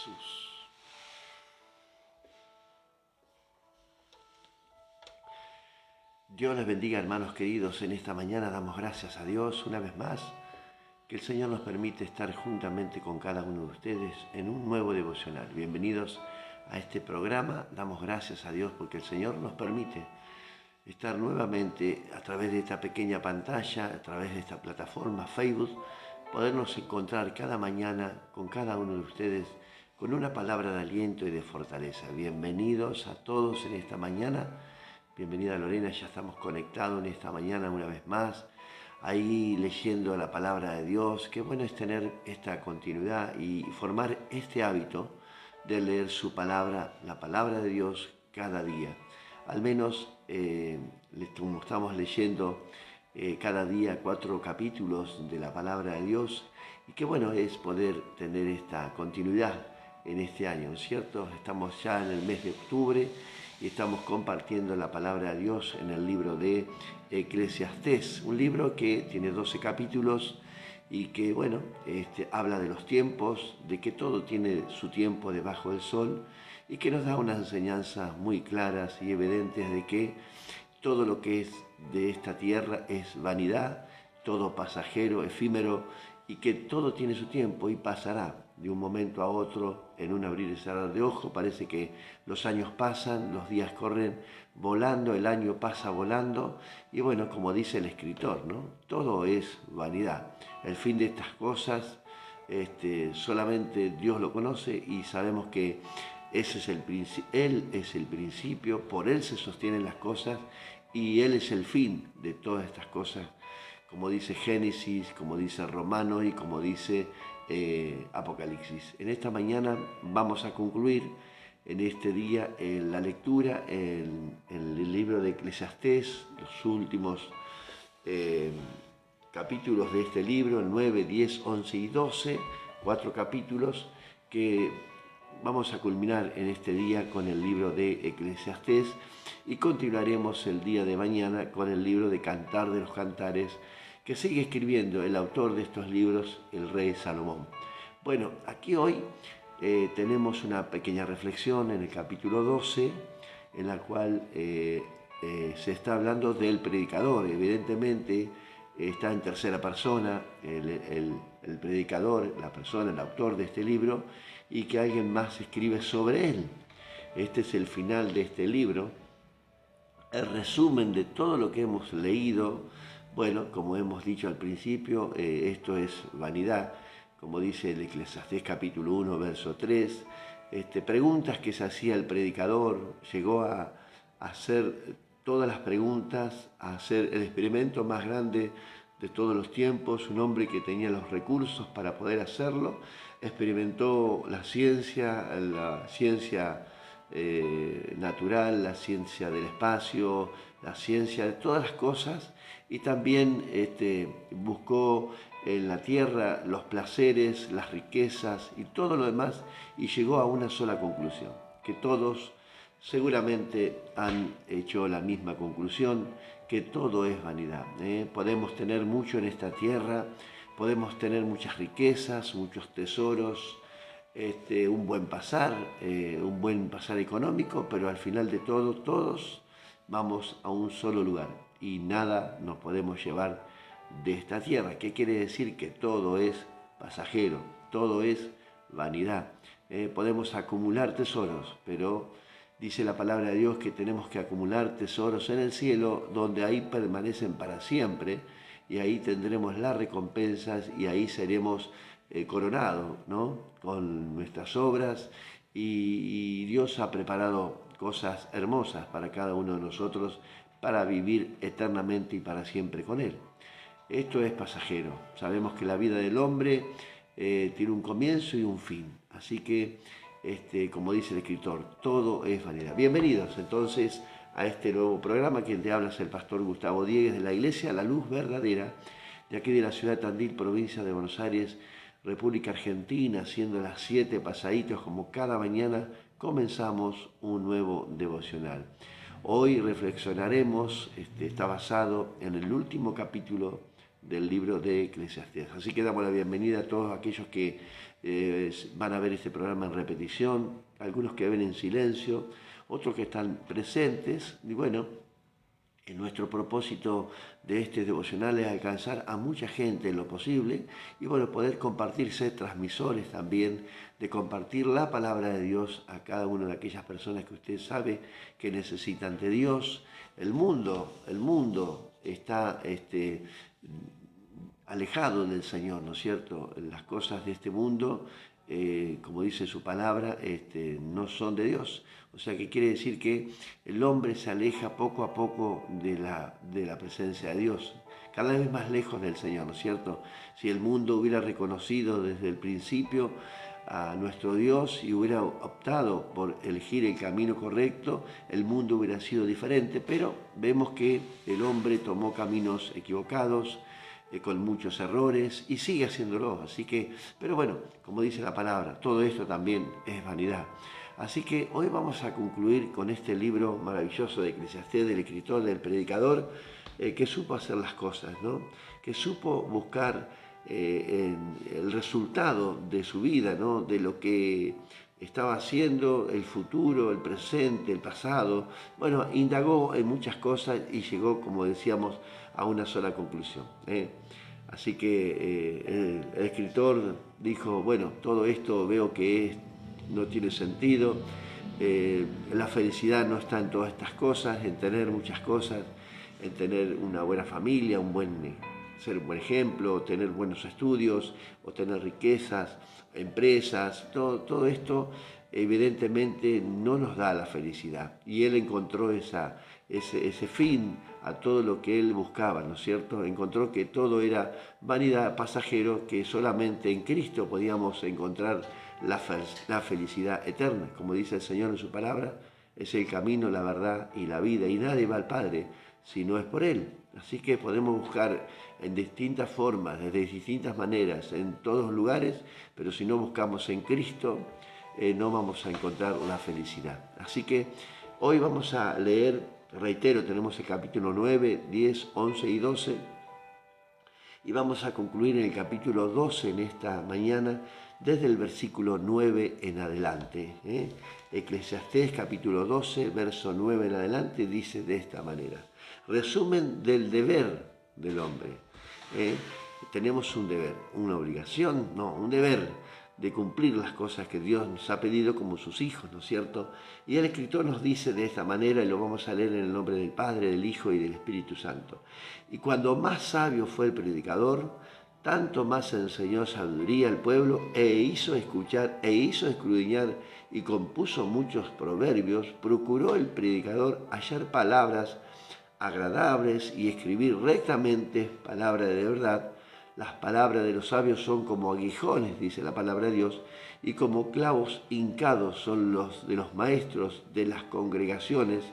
Jesús. Dios les bendiga, hermanos queridos. En esta mañana damos gracias a Dios una vez más que el Señor nos permite estar juntamente con cada uno de ustedes en un nuevo devocional. Bienvenidos a este programa. Damos gracias a Dios porque el Señor nos permite estar nuevamente a través de esta pequeña pantalla, a través de esta plataforma Facebook, podernos encontrar cada mañana con cada uno de ustedes con una palabra de aliento y de fortaleza. Bienvenidos a todos en esta mañana. Bienvenida Lorena, ya estamos conectados en esta mañana una vez más, ahí leyendo la palabra de Dios. Qué bueno es tener esta continuidad y formar este hábito de leer su palabra, la palabra de Dios, cada día. Al menos, como estamos leyendo cada día 4 capítulos de la palabra de Dios, y qué bueno es poder tener esta continuidad en este año, ¿no es cierto? Estamos ya en el mes de octubre y estamos compartiendo la palabra de Dios en el libro de Eclesiastés, un libro que tiene 12 capítulos y que, bueno, habla de los tiempos, de que todo tiene su tiempo debajo del sol y que nos da unas enseñanzas muy claras y evidentes de que todo lo que es de esta tierra es vanidad, todo pasajero, efímero, y que todo tiene su tiempo y pasará de un momento a otro en un abrir y cerrar de ojos. Parece que los años pasan, los días corren volando, el año pasa volando y bueno, como dice el escritor, ¿no? Todo es vanidad. El fin de estas cosas solamente Dios lo conoce y sabemos que ese es Él es el principio, por Él se sostienen las cosas y Él es el fin de todas estas cosas, como dice Génesis, como dice Romanos y como dice Apocalipsis. En esta mañana vamos a concluir en este día la lectura en el libro de Eclesiastés, los últimos capítulos de este libro, el 9, 10, 11 y 12, 4 capítulos que vamos a culminar en este día con el libro de Eclesiastés y continuaremos el día de mañana con el libro de Cantar de los Cantares que sigue escribiendo el autor de estos libros, el rey Salomón. Bueno, aquí hoy tenemos una pequeña reflexión en el capítulo 12, en la cual se está hablando del predicador. Evidentemente está en tercera persona el predicador, la persona, el autor de este libro, y que alguien más escribe sobre él. Este es el final de este libro, el resumen de todo lo que hemos leído. Bueno, como hemos dicho al principio, esto es vanidad, como dice el Eclesiastés capítulo 1, verso 3. Preguntas que se hacía el predicador, llegó a hacer todas las preguntas, a hacer el experimento más grande de todos los tiempos, un hombre que tenía los recursos para poder hacerlo, experimentó la ciencia natural, la ciencia del espacio, la ciencia de todas las cosas, y también buscó en la tierra los placeres, las riquezas y todo lo demás, y llegó a una sola conclusión, que todos seguramente han hecho la misma conclusión, que todo es vanidad. Podemos tener mucho en esta tierra, podemos tener muchas riquezas, muchos tesoros, un buen pasar económico, pero al final de todo, todos vamos a un solo lugar y nada nos podemos llevar de esta tierra. ¿Qué quiere decir? Que todo es pasajero, todo es vanidad. Podemos acumular tesoros, pero dice la palabra de Dios que tenemos que acumular tesoros en el cielo, donde ahí permanecen para siempre, y ahí tendremos las recompensas y ahí seremos coronados, ¿no? Con nuestras obras, y Dios ha preparado cosas hermosas para cada uno de nosotros para vivir eternamente y para siempre con Él. Esto es pasajero. Sabemos que la vida del hombre tiene un comienzo y un fin. Así que, como dice el escritor, todo es vanidad. Bienvenidos entonces a este nuevo programa. Quien te habla es el pastor Gustavo Diegues de la Iglesia La Luz Verdadera, de aquí de la ciudad de Tandil, provincia de Buenos Aires, República Argentina, siendo las 7 pasaditos, como cada mañana comenzamos un nuevo devocional. Hoy reflexionaremos, está basado en el último capítulo del libro de Eclesiastés. Así que damos la bienvenida a todos aquellos que van a ver este programa en repetición, algunos que ven en silencio, otros que están presentes, y bueno, nuestro propósito de este devocional es alcanzar a mucha gente en lo posible y bueno, poder compartir, ser transmisores también de compartir la palabra de Dios a cada una de aquellas personas que usted sabe que necesitan de Dios. El mundo está alejado del Señor, ¿no es cierto? Las cosas de este mundo, como dice su palabra, no son de Dios. O sea que quiere decir que el hombre se aleja poco a poco de la presencia de Dios, cada vez más lejos del Señor, ¿no es cierto? Si el mundo hubiera reconocido desde el principio a nuestro Dios y hubiera optado por elegir el camino correcto, el mundo hubiera sido diferente, pero vemos que el hombre tomó caminos equivocados, con muchos errores y sigue haciéndolo. Así que, pero bueno, como dice la palabra, todo esto también es vanidad. Así que hoy vamos a concluir con este libro maravilloso de Eclesiastés, del escritor, del predicador, que supo hacer las cosas, ¿no? Que supo buscar el resultado de su vida, ¿no? De lo que estaba haciendo, el futuro, el presente, el pasado. Bueno, indagó en muchas cosas y llegó, como decíamos, a una sola conclusión. Así que el escritor dijo, bueno, todo esto veo que no tiene sentido, la felicidad no está en todas estas cosas, en tener muchas cosas, en tener una buena familia, ser un buen ejemplo, tener buenos estudios, o tener riquezas, empresas, todo esto evidentemente no nos da la felicidad. Y él encontró ese fin a todo lo que él buscaba, ¿no es cierto? Encontró que todo era vanidad, pasajero, que solamente en Cristo podíamos encontrar la felicidad eterna. Como dice el Señor en su palabra, es el camino, la verdad y la vida, y nadie va al Padre si no es por Él. Así que podemos buscar en distintas formas, de distintas maneras, en todos lugares, pero si no buscamos en Cristo, no vamos a encontrar la felicidad. Así que hoy vamos a leer, reitero, tenemos el capítulo 9, 10, 11 y 12, y vamos a concluir en el capítulo 12 en esta mañana, desde el versículo 9 en adelante. Eclesiastés capítulo 12, verso 9 en adelante, dice de esta manera. Resumen del deber del hombre. Tenemos un deber, una obligación, no, un deber de cumplir las cosas que Dios nos ha pedido como sus hijos, ¿no es cierto? Y el escritor nos dice de esta manera, y lo vamos a leer en el nombre del Padre, del Hijo y del Espíritu Santo. Y cuando más sabio fue el predicador, tanto más enseñó sabiduría al pueblo, e hizo escuchar, e hizo escudriñar, y compuso muchos proverbios, procuró el predicador hallar palabras agradables y escribir rectamente palabra de verdad. Las palabras de los sabios son como aguijones, dice la palabra de Dios, y como clavos hincados son los de los maestros de las congregaciones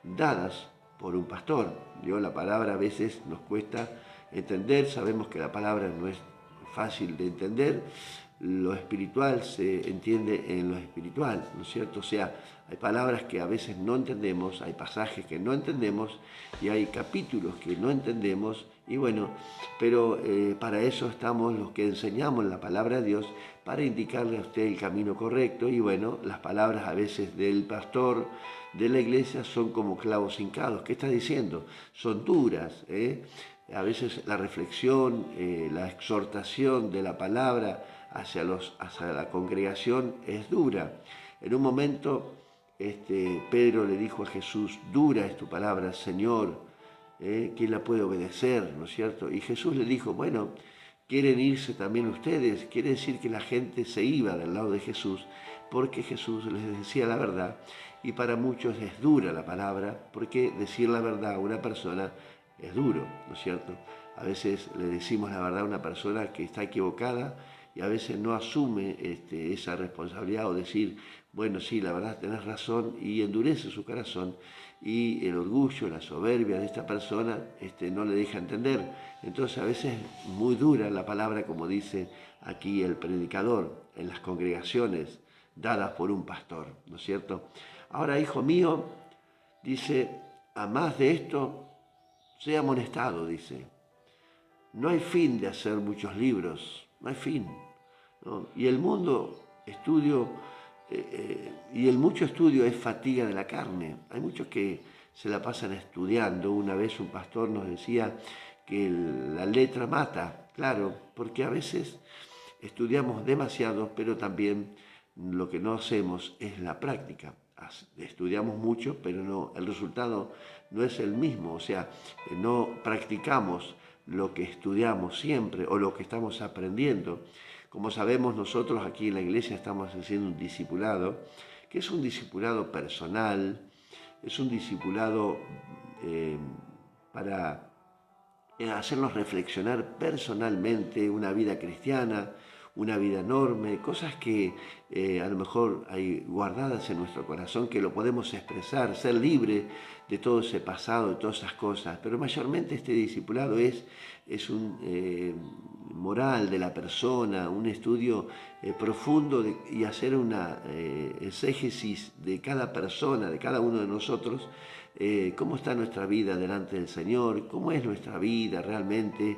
dadas por un pastor. La palabra a veces nos cuesta entender, sabemos que la palabra no es fácil de entender, lo espiritual se entiende en lo espiritual, ¿no es cierto? O sea, hay palabras que a veces no entendemos, hay pasajes que no entendemos y hay capítulos que no entendemos y bueno, pero para eso estamos los que enseñamos la palabra de Dios, para indicarle a usted el camino correcto y bueno, las palabras a veces del pastor de la iglesia son como clavos hincados. ¿Qué está diciendo? Son duras, A veces la reflexión, la exhortación de la palabra hacia la congregación es dura. En un momento Pedro le dijo a Jesús, dura es tu palabra, Señor, ¿quién la puede obedecer? ¿No es cierto? Y Jesús le dijo, bueno, ¿quieren irse también ustedes? Quiere decir que la gente se iba del lado de Jesús porque Jesús les decía la verdad y para muchos es dura la palabra porque decir la verdad a una persona es duro, ¿no es cierto? A veces le decimos la verdad a una persona que está equivocada y a veces no asume esa responsabilidad o decir, bueno, sí, la verdad tenés razón y endurece su corazón y el orgullo, la soberbia de esta persona no le deja entender. Entonces a veces es muy dura la palabra, como dice aquí el predicador, en las congregaciones dadas por un pastor, ¿no es cierto? Ahora, hijo mío, dice, a más de esto, sea amonestado, dice. no hay fin de hacer muchos libros, no hay fin, ¿no? Y el mundo y el mucho estudio es fatiga de la carne. Hay muchos que se la pasan estudiando. Una vez un pastor nos decía que la letra mata, claro, porque a veces estudiamos demasiado, pero también lo que no hacemos es la práctica. Estudiamos mucho, pero no, el resultado no es el mismo. O sea, no practicamos lo que estudiamos siempre o lo que estamos aprendiendo. Como sabemos, nosotros aquí en la iglesia estamos haciendo un discipulado, que es un discipulado personal, es un discipulado eh, para hacernos reflexionar personalmente una vida cristiana, una vida enorme, cosas que a lo mejor hay guardadas en nuestro corazón, que lo podemos expresar, ser libre de todo ese pasado, de todas esas cosas. Pero mayormente este discipulado es un moral de la persona, un estudio profundo y hacer una exégesis de cada persona, de cada uno de nosotros, cómo está nuestra vida delante del Señor, cómo es nuestra vida realmente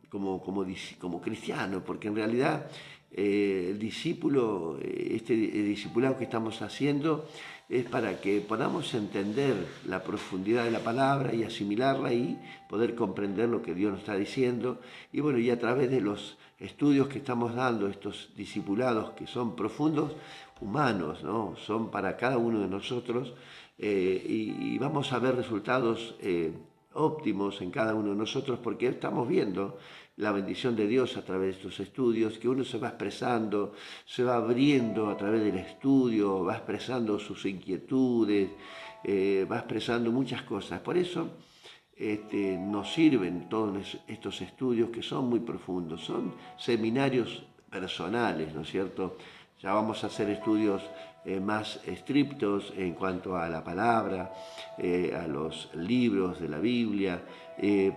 como cristiano, porque en realidad el discípulo, el discipulado que estamos haciendo es para que podamos entender la profundidad de la palabra y asimilarla y poder comprender lo que Dios nos está diciendo. Y bueno, y a través de los estudios que estamos dando, estos discipulados que son profundos, humanos, ¿no? Son para cada uno de nosotros y vamos a ver resultados óptimos en cada uno de nosotros porque estamos viendo la bendición de Dios a través de estos estudios, que uno se va expresando, se va abriendo a través del estudio, va expresando sus inquietudes, va expresando muchas cosas. Por eso nos sirven todos estos estudios que son muy profundos, son seminarios personales, ¿no es cierto? Ya vamos a hacer estudios más estrictos en cuanto a la palabra, a los libros de la Biblia,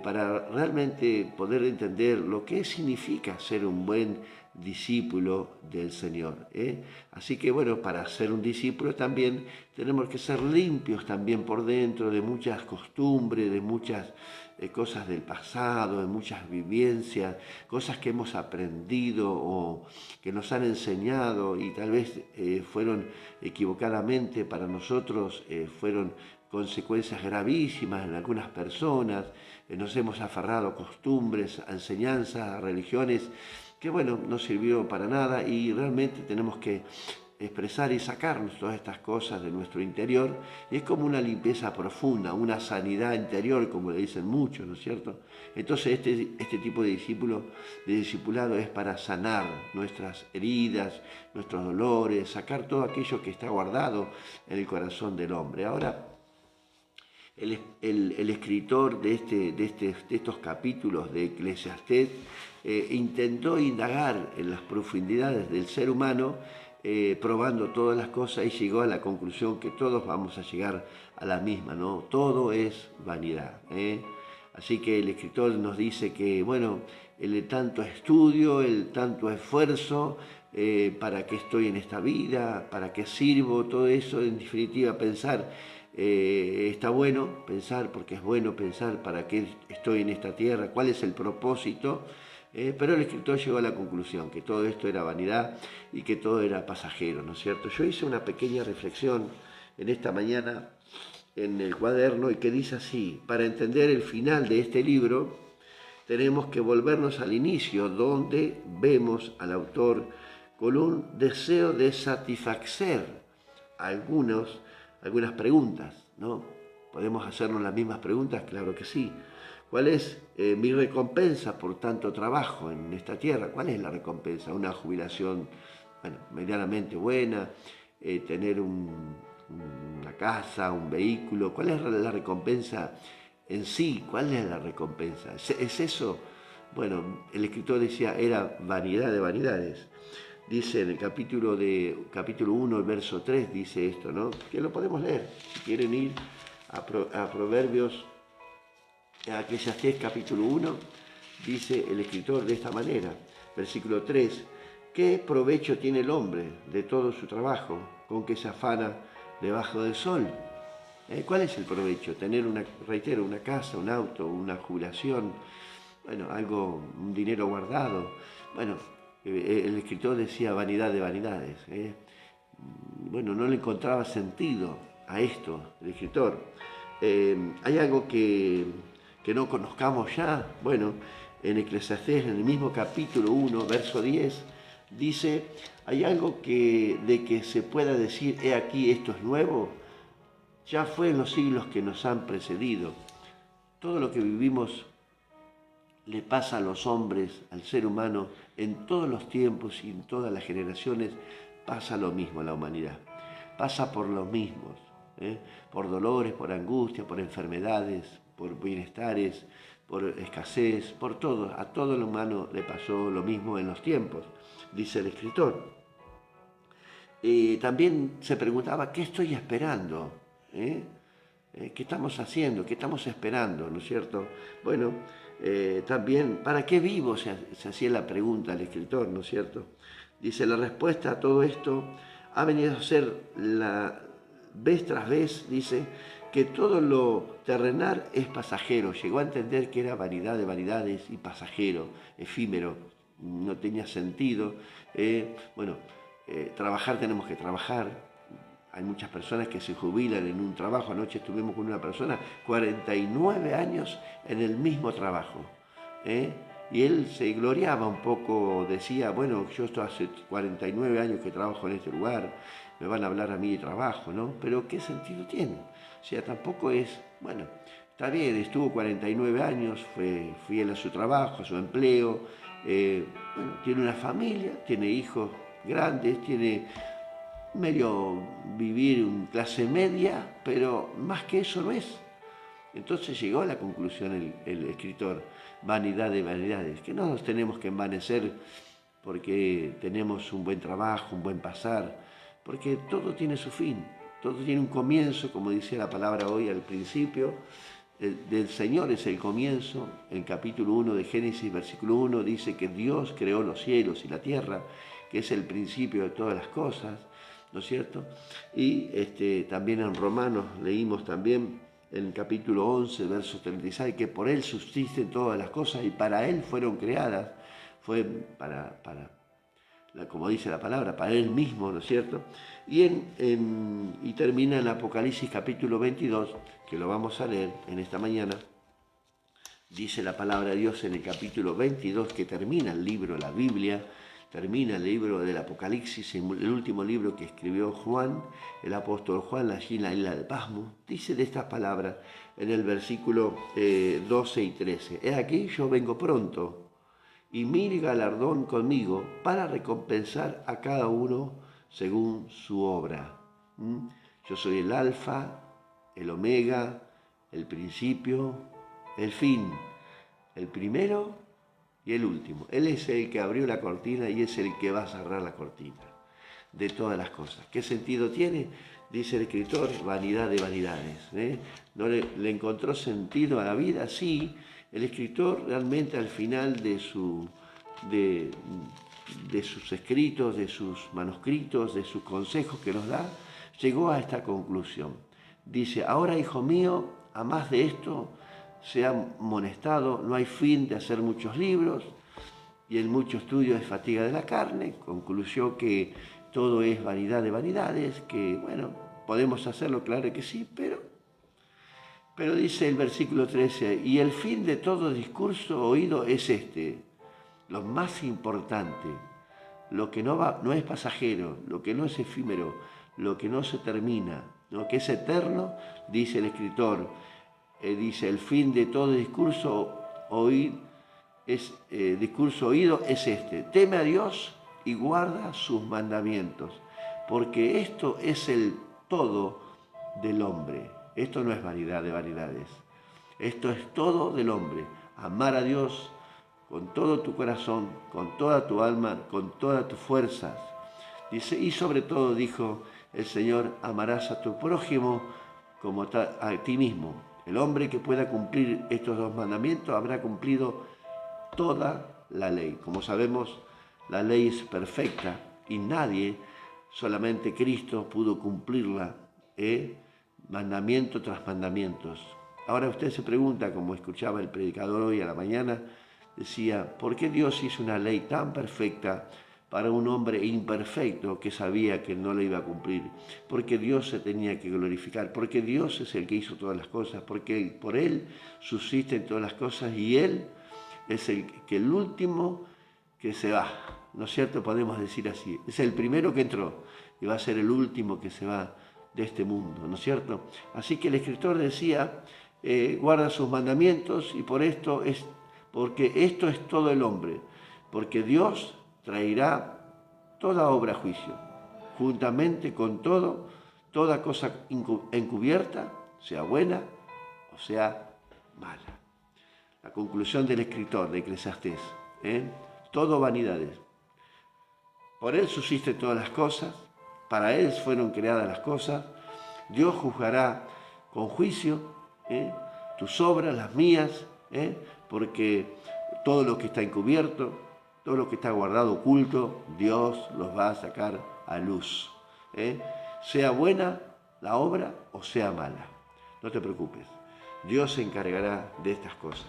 para realmente poder entender lo que significa ser un buen discípulo del Señor. Así que bueno, para ser un discípulo también tenemos que ser limpios también por dentro de muchas costumbres, de muchas cosas del pasado, de muchas vivencias, cosas que hemos aprendido o que nos han enseñado y tal vez fueron equivocadamente para nosotros, fueron consecuencias gravísimas en algunas personas, nos hemos aferrado a costumbres, a enseñanzas, a religiones que bueno, no sirvió para nada y realmente tenemos que expresar y sacarnos todas estas cosas de nuestro interior y es como una limpieza profunda, una sanidad interior, como le dicen muchos, ¿no es cierto? Entonces este tipo de discipulado es para sanar nuestras heridas, nuestros dolores, sacar todo aquello que está guardado en el corazón del hombre. Ahora, el escritor de estos capítulos de Eclesiastés intentó indagar en las profundidades del ser humano, probando todas las cosas y llegó a la conclusión que todos vamos a llegar a la misma, ¿no? Todo es vanidad. Así que el escritor nos dice que, bueno, el tanto estudio, el tanto esfuerzo, para qué estoy en esta vida, para qué sirvo, todo eso, en definitiva, pensar. Está bueno pensar, porque es bueno pensar para qué estoy en esta tierra, cuál es el propósito, pero el escritor llegó a la conclusión que todo esto era vanidad y que todo era pasajero, ¿no es cierto? Yo hice una pequeña reflexión en esta mañana en el cuaderno y que dice así: para entender el final de este libro tenemos que volvernos al inicio, donde vemos al autor con un deseo de satisfacer algunas preguntas, ¿no? ¿Podemos hacernos las mismas preguntas? Claro que sí. ¿Cuál es mi recompensa por tanto trabajo en esta tierra? ¿Cuál es la recompensa? Una jubilación, bueno, medianamente buena, tener una casa, un vehículo. ¿Cuál es la recompensa en sí? ¿Cuál es la recompensa? ¿Es eso? Bueno, el escritor decía, era vanidad de vanidades. Dice en el capítulo 1, el verso 3, dice esto, ¿no? Que lo podemos leer. Si quieren ir a Proverbios, a Eclesiastés capítulo 1, dice el escritor de esta manera, versículo 3, ¿qué provecho tiene el hombre de todo su trabajo con que se afana debajo del sol? ¿Cuál es el provecho? Tener reitero, una casa, un auto, una jubilación, bueno, un dinero guardado. Bueno, el escritor decía vanidad de vanidades. Bueno, no le encontraba sentido a esto, el escritor. ¿Hay algo que no conozcamos ya? Bueno, en Eclesiastés, en el mismo capítulo 1, verso 10, dice, ¿hay algo de que se pueda decir, he aquí, esto es nuevo? Ya fue en los siglos que nos han precedido. Todo lo que vivimos le pasa a los hombres, al ser humano, en todos los tiempos y en todas las generaciones, pasa lo mismo a la humanidad. Pasa por los mismos, por dolores, por angustia, por enfermedades, por bienestares, por escasez, por todo. A todo el humano le pasó lo mismo en los tiempos, dice el escritor. También se preguntaba, ¿qué estoy esperando? ¿Qué estamos haciendo? ¿Qué estamos esperando? ¿No es cierto? Bueno, también, ¿para qué vivo? Se hacía la pregunta al escritor, ¿no es cierto? Dice, la respuesta a todo esto ha venido a ser vez tras vez, dice, que todo lo terrenal es pasajero. Llegó a entender que era vanidad de vanidades y pasajero, efímero, no tenía sentido. Trabajar tenemos que trabajar. Hay muchas personas que se jubilan en un trabajo. Anoche estuvimos con una persona, 49 años en el mismo trabajo. Y él se gloriaba un poco, decía, bueno, yo estoy hace 49 años que trabajo en este lugar, me van a hablar a mí de trabajo, ¿no? Pero ¿qué sentido tiene? O sea, tampoco es, bueno, está bien, estuvo 49 años, fue fiel a su trabajo, a su empleo, bueno, tiene una familia, tiene hijos grandes, tiene medio vivir en clase media, pero más que eso no es. Entonces llegó a la conclusión el escritor, vanidad de vanidades, que no nos tenemos que envanecer porque tenemos un buen trabajo, un buen pasar, porque todo tiene su fin, todo tiene un comienzo, como dice la palabra hoy al principio, del Señor es el comienzo. El capítulo 1 de Génesis, versículo 1, dice que Dios creó los cielos y la tierra, que es el principio de todas las cosas, ¿no es cierto? Y también en Romanos leímos también en el capítulo 11, verso 36, que por Él subsisten todas las cosas y para Él fueron creadas. Fue como dice la palabra, para Él mismo, ¿no es cierto? Y termina en Apocalipsis capítulo 22, que lo vamos a leer en esta mañana. Dice la palabra de Dios en el capítulo 22, que termina el libro, la Biblia, termina el libro del Apocalipsis, el último libro que escribió Juan, el apóstol Juan, allí en la isla de Pasmo. Dice de estas palabras en el versículo 12 y 13. He aquí, yo vengo pronto, y mi galardón conmigo para recompensar a cada uno según su obra. Yo soy el alfa, el omega, el principio, el fin, el primero y el último. Él es el que abrió la cortina y es el que va a cerrar la cortina de todas las cosas. ¿Qué sentido tiene? Dice el escritor, vanidad de vanidades. ¿No le encontró sentido a la vida? Sí. El escritor realmente al final de sus escritos, de sus manuscritos, de sus consejos que nos da, llegó a esta conclusión. Dice, ahora hijo mío, a más de esto se ha amonestado, no hay fin de hacer muchos libros y el mucho estudio es fatiga de la carne. Concluyó que todo es vanidad de vanidades, que bueno, podemos hacerlo, claro que sí, pero dice el versículo 13, y el fin de todo discurso oído es este, lo más importante, lo que no es pasajero, lo que no es efímero, lo que no se termina, lo que es eterno, dice el escritor, dice, el fin de todo discurso oído es este, teme a Dios y guarda sus mandamientos, porque esto es el todo del hombre. Esto no es vanidad de vanidades. Esto es todo del hombre. Amar a Dios con todo tu corazón, con toda tu alma, con todas tus fuerzas. Dice, y sobre todo, dijo el Señor, amarás a tu prójimo como a ti mismo. El hombre que pueda cumplir estos dos mandamientos habrá cumplido toda la ley. Como sabemos, la ley es perfecta y nadie, solamente Cristo, pudo cumplirla. mandamiento tras mandamientos. Ahora usted se pregunta, como escuchaba el predicador hoy a la mañana, decía, ¿por qué Dios hizo una ley tan perfecta para un hombre imperfecto que sabía que no la iba a cumplir? Porque Dios se tenía que glorificar, porque Dios es el que hizo todas las cosas, porque por Él subsisten todas las cosas y Él es el último que se va, ¿no es cierto? Podemos decir así, es el primero que entró y va a ser el último que se va de este mundo, ¿no es cierto? Así que el escritor decía, guarda sus mandamientos y porque esto es todo el hombre, porque Dios traerá toda obra a juicio, juntamente con toda cosa encubierta, sea buena o sea mala. La conclusión del escritor de Eclesiastés, todo vanidades. Por Él subsisten todas las cosas, para Él fueron creadas las cosas, Dios juzgará con juicio tus obras, las mías, porque todo lo que está encubierto, todo lo que está guardado oculto, Dios los va a sacar a luz. Sea buena la obra o sea mala. No te preocupes, Dios se encargará de estas cosas.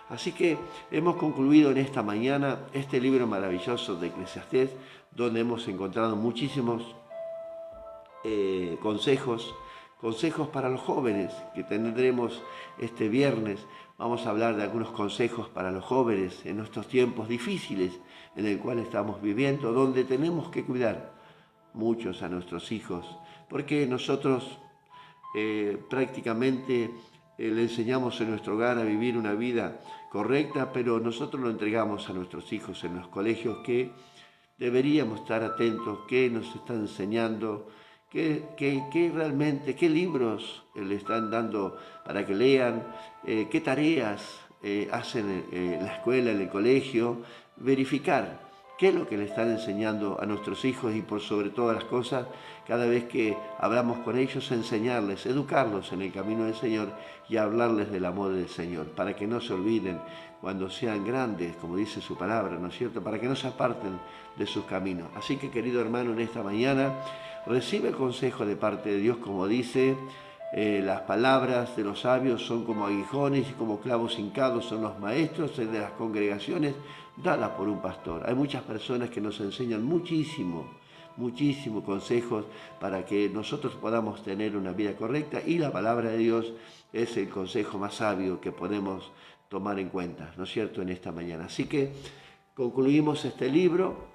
Así que hemos concluido en esta mañana este libro maravilloso de Eclesiastés, donde hemos encontrado muchísimos consejos para los jóvenes que tendremos este viernes. Vamos a hablar de algunos consejos para los jóvenes en estos tiempos difíciles en el cual estamos viviendo, donde tenemos que cuidar muchos a nuestros hijos, porque nosotros prácticamente le enseñamos en nuestro hogar a vivir una vida correcta, pero nosotros lo entregamos a nuestros hijos en los colegios que deberíamos estar atentos, qué nos están enseñando, qué realmente, qué libros le están dando para que lean, qué tareas hacen en la escuela, en el colegio, verificar qué es lo que le están enseñando a nuestros hijos y por sobre todas las cosas, cada vez que hablamos con ellos, enseñarles, educarlos en el camino del Señor y hablarles del amor del Señor, para que no se olviden cuando sean grandes, como dice su palabra, ¿no es cierto?, para que no se aparten de sus caminos. Así que, querido hermano, en esta mañana recibe el consejo de parte de Dios, como dice, las palabras de los sabios son como aguijones y como clavos hincados son los maestros de las congregaciones dadas por un pastor. Hay muchas personas que nos enseñan muchísimos consejos para que nosotros podamos tener una vida correcta y la palabra de Dios es el consejo más sabio que podemos tomar en cuenta, ¿no es cierto?, en esta mañana. Así que concluimos este libro,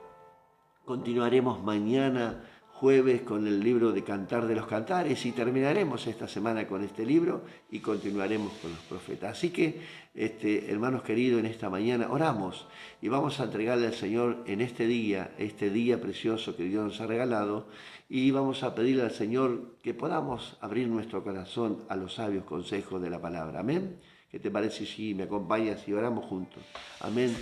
continuaremos mañana jueves con el libro de Cantar de los Cantares y terminaremos esta semana con este libro y continuaremos con los profetas. Así que, hermanos queridos, en esta mañana oramos y vamos a entregarle al Señor en este día precioso que Dios nos ha regalado, y vamos a pedirle al Señor que podamos abrir nuestro corazón a los sabios consejos de la palabra. Amén. ¿Qué te parece si me acompañas y oramos juntos? Amén.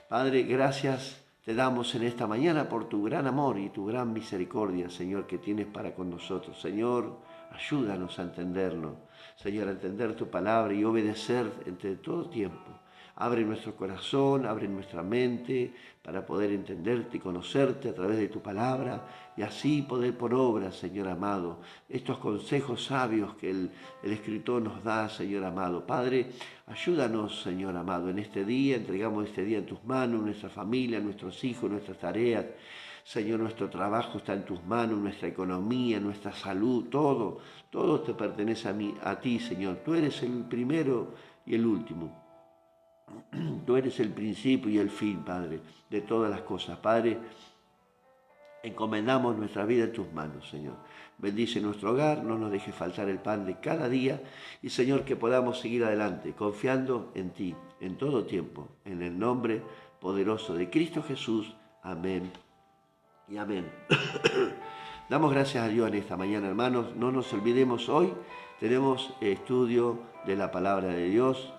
Padre, gracias te damos en esta mañana por tu gran amor y tu gran misericordia, Señor, que tienes para con nosotros. Señor, ayúdanos a entenderlo. Señor, a entender tu palabra y obedecer entre todo tiempo. Abre nuestro corazón, abre nuestra mente para poder entenderte y conocerte a través de tu palabra y así poder por obra, Señor amado, estos consejos sabios que el escritor nos da, Señor amado. Padre, ayúdanos, Señor amado, en este día, entregamos este día en tus manos, nuestra familia, nuestros hijos, nuestras tareas. Señor, nuestro trabajo está en tus manos, nuestra economía, nuestra salud, todo te pertenece a ti, Señor. Tú eres el primero y el último. Tú eres el principio y el fin, Padre, de todas las cosas. Padre, encomendamos nuestra vida en tus manos, Señor. Bendice nuestro hogar, no nos dejes faltar el pan de cada día y, Señor, que podamos seguir adelante, confiando en ti, en todo tiempo, en el nombre poderoso de Cristo Jesús. Amén y amén. Damos gracias a Dios en esta mañana, hermanos. No nos olvidemos, hoy tenemos estudio de la palabra de Dios.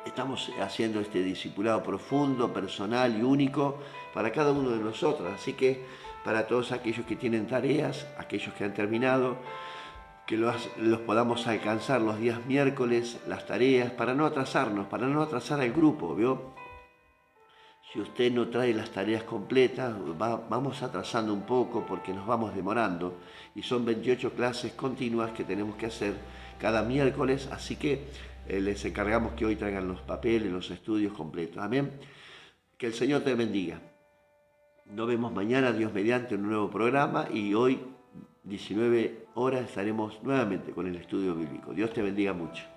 Estamos haciendo este discipulado profundo, personal y único para cada uno de nosotros. Así que para todos aquellos que tienen tareas, aquellos que han terminado, que los podamos alcanzar los días miércoles, las tareas, para no atrasarnos, para no atrasar al grupo, ¿vio? Si usted no trae las tareas completas, vamos atrasando un poco porque nos vamos demorando y son 28 clases continuas que tenemos que hacer cada miércoles, así que les encargamos que hoy traigan los papeles, los estudios completos. Amén. Que el Señor te bendiga. Nos vemos mañana, Dios mediante, en un nuevo programa y hoy, 19 horas, estaremos nuevamente con el estudio bíblico. Dios te bendiga mucho.